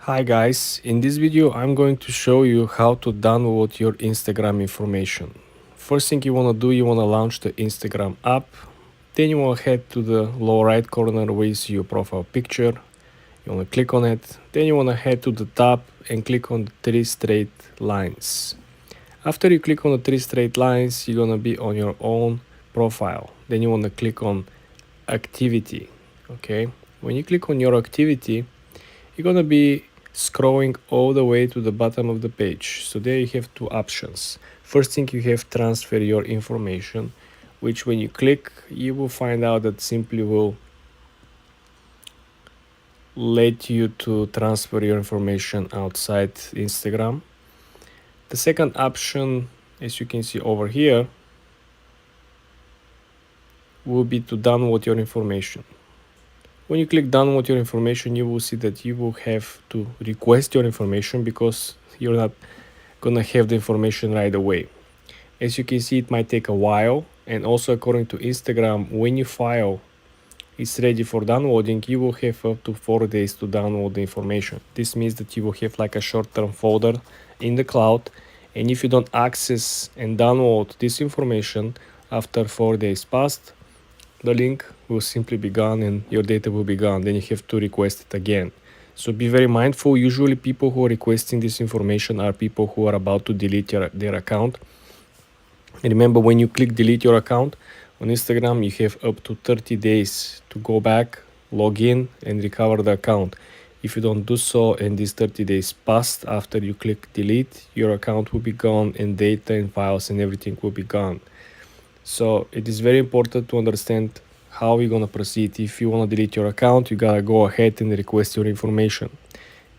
Hi guys, in this video I'm going to show you how to download your Instagram information. First thing you want to do, you want to launch the Instagram app. Then you want to head to the lower right corner where you see your profile picture. You want to click on it. Then you want to head to the top and click on the three straight lines. After you click on the three straight lines, you're going to be on your own profile. Then you want to click on activity. Okay, when you click on your activity, you're going to be scrolling all the way to the bottom of the page. So there you have two options. First thing, you have transfer your information, which when you click, you will find out that simply will let you to transfer your information outside Instagram. The second option, as you can see over here, will be to download your information. When you click download your information, you will see that you will have to request your information because you're not gonna have the information right away. As you can see, it might take a while, and also according to Instagram, when your file is ready for downloading, you will have up to 4 days to download the information. This means that you will have like a short-term folder in the cloud, and if you don't access and download this information after 4 days passed, the link will simply be gone and your data will be gone. Then you have to request it again. So be very mindful. Usually people who are requesting this information are people who are about to delete their account. And remember, when you click delete your account on Instagram, you have up to 30 days to go back, log in and recover the account. If you don't do so and these 30 days passed after you click delete, your account will be gone and data and files and everything will be gone. So it is very important to understand how you're gonna proceed. If you wanna delete your account, you gotta go ahead and request your information.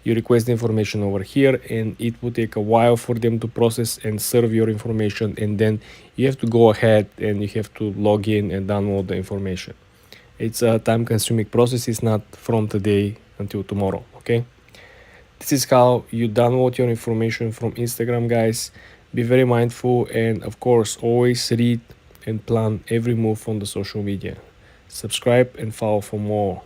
You request the information over here and it will take a while for them to process and serve your information, and then you have to go ahead and you have to log in and download the information. It's a time-consuming process. It's not from today until tomorrow, okay? This is how you download your information from Instagram, guys. Be very mindful and of course always read and plan every move on the social media. Subscribe and follow for more.